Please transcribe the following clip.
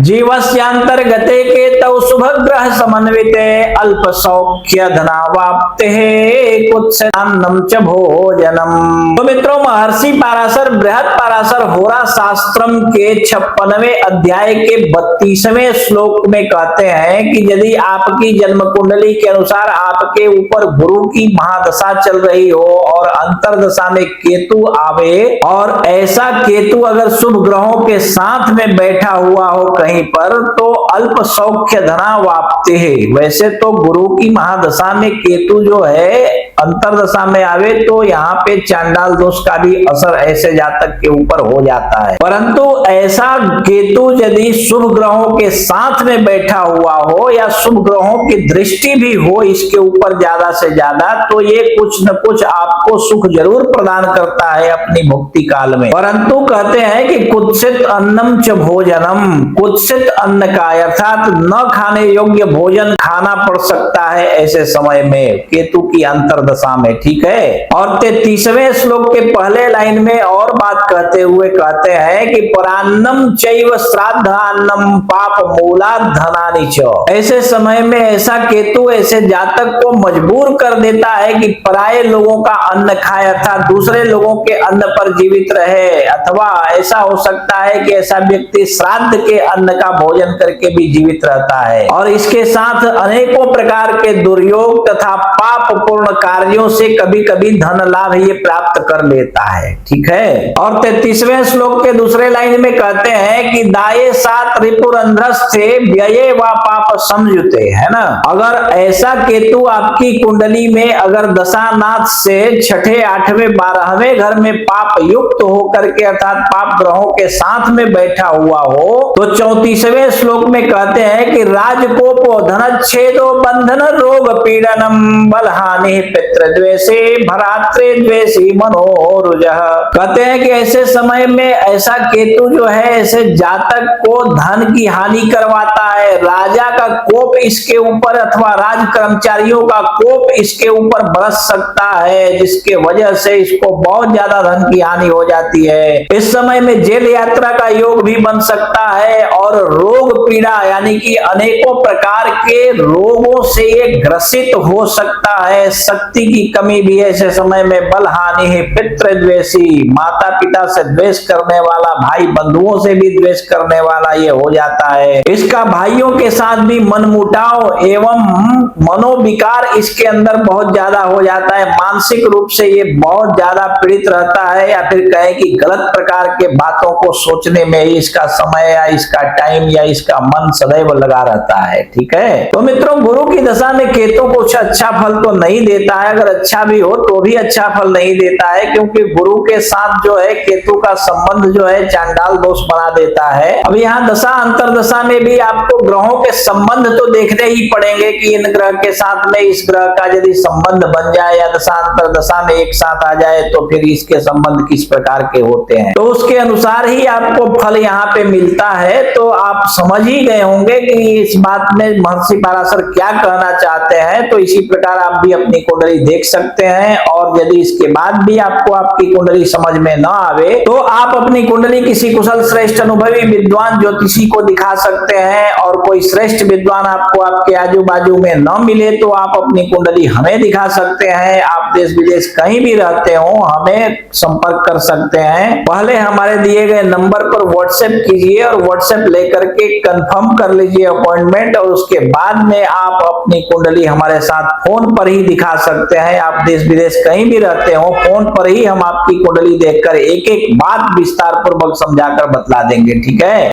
जीवस्यांतर्गते केतौ शुभ ग्रह समन्विते अल्प सौख्य धनावाप्ते कुत्सितान्नम च भोजनम। तो मित्रों, महर्षि पाराशर बृहद पाराशर होरा शास्त्रम के 56वें अध्याय के 32वें श्लोक में कहते हैं कि यदि आपकी जन्म कुंडली के अनुसार आपके ऊपर गुरु की महादशा चल रही हो और अंतरदशा में केतु आवे, और ऐसा केतु अगर शुभ ग्रहों के साथ में बैठा हुआ हो कहीं पर, तो अल्प सौख्य धना वाप्ते है। वैसे तो गुरु की महादशा में केतु जो है अंतरदशा में आवे तो यहाँ पे चांडाल दोष का भी असर ऐसे जातक के ऊपर हो जाता है, परंतु ऐसा केतु यदि शुभ ग्रहों के साथ में बैठा हुआ हो या शुभ ग्रहों की दृष्टि भी हो इसके ऊपर ज्यादा से ज्यादा, तो ये कुछ न कुछ आपको सुख जरूर प्रदान करता है अपनी भक्ति काल में। परंतु कहते हैं कि कुत्सित अन्नम च भोजनम, कुत्सित अन्न का अर्थात न खाने योग्य भोजन खाना पड़ सकता है ऐसे समय में केतु की अंतरदशा में, ठीक है। और 33वें श्लोक के पहले लाइन में और बात कहते हुए कहते हैं कि परान्नम चैव श्राद्धान्नम पाप मूला धनानि च। ऐसे समय में ऐसा केतु ऐसे जातक को मजबूर कर देता है कि पराये लोगों का अन्न खाए अर्थात दूसरे लोगों के अन्न पर जीवित रहे, अथवा ऐसा हो सकता है कि ऐसा व्यक्ति श्राद्ध के अन्न का भोजन करके भी जीवित रहता है, और इसके साथ अनेकों प्रकार के दुर्योग तथा पाप पूर्ण कार्यों से कभी कभी धन लाभ ये प्राप्त कर लेता है, ठीक है। और 33वें श्लोक के दूसरे लाइन में कहते हैं कि दाये सात रिपुरंध्रस्थे व्यये व पाप समझुते, है ना। अगर ऐसा केतु आपकी कुंडली में अगर दशानाथ से 6ठे 8वें 12वें घर में पाप युक्त होकर के अर्थात पाप ग्रहों के साथ में बैठा हुआ हो, तो 34वें श्लोक में कहते हैं कि राजकोपो धनच्छेदो बंधन रोग पीड़नम बलहानि पितृद्वेषे भरात्रे द्वेषी मनोरुजः। कहते हैं कि ऐसे समय में ऐसा केतु जो है ऐसे जातक को धन की हानि करवाता है, राजा का कोप इसके ऊपर अथवा राज कर्मचारियों का कोप इसके ऊपर बरस सकता है, जिसके वजह से इसको बहुत ज्यादा धन की हानि हो जाती है। इस समय में जेल यात्रा का योग भी बन सकता है, और रोग पीड़ा यानी कि अनेकों प्रकार के रोगों से ये ग्रसित हो सकता है। शक्ति की कमी भी ऐसे समय में बल हानि है, पितृद्वेषी माता पिता से द्वेष करने वाला, भाई बंधुओं से भी द्वेष करने वाला ये हो जाता है। इसका भाइयों के साथ भी मनमुटाव एवं मनोविकार इसके अंदर बहुत ज्यादा हो जाता है, मानसिक रूप से ये बहुत ज्यादा पीड़ित रहता है, या फिर कहे कि गलत प्रकार के बातों को सोचने में इसका समय या इसका टाइम या इसका मन सदैव लगा रहता है, ठीक है। तो मित्रों, गुरु की दशा में केतु कुछ अच्छा फल तो नहीं देता है, अगर अच्छा भी हो तो भी अच्छा फल नहीं देता है, क्योंकि गुरु के साथ जो है केतु का संबंध जो है चांडाल दोष बना देता है। अब यहाँ दशा अंतरदशा में भी आपको ग्रहों के संबंध तो देखने ही पड़ेंगे कि इन ग्रह के साथ में इस ग्रह का यदि संबंध बन जाए या दशा अंतरदशा में एक साथ आ जाए तो फिर इसके संबंध किस प्रकार के होते हैं, तो उसके अनुसार ही आपको फल यहाँ पे मिलता है। तो आप समझ ही गए होंगे कि इस बात में महर्षि पाराशर क्या कहना चाहते हैं। तो इसी प्रकार आप भी अपनी कुंडली देख सकते हैं, और यदि इसके बाद भी आपको आपकी कुंडली समझ में न आवे तो आप अपनी कुंडली किसी कुशल श्रेष्ठ अनुभवी विद्वान ज्योतिषी को दिखा सकते हैं, और कोई श्रेष्ठ विद्वान आपको आपके आजू बाजू में न मिले तो आप अपनी कुंडली हमें दिखा सकते हैं। आप देश विदेश कहीं भी रहते हो हमें संपर्क कर सकते हैं। पहले हमारे दिए गए नंबर पर व्हाट्सएप कीजिए और व्हाट्सएप लेकर के कंफर्म कर लीजिए अपॉइंटमेंट, और उसके बाद में आप अपनी कुंडली हमारे साथ फोन पर ही दिखा सकते हैं। आप देश विदेश कहीं भी रहते हो फोन पर ही हम आपकी कुंडली देखकर एक एक बात विस्तार पूर्वक समझाकर बतला देंगे, ठीक है।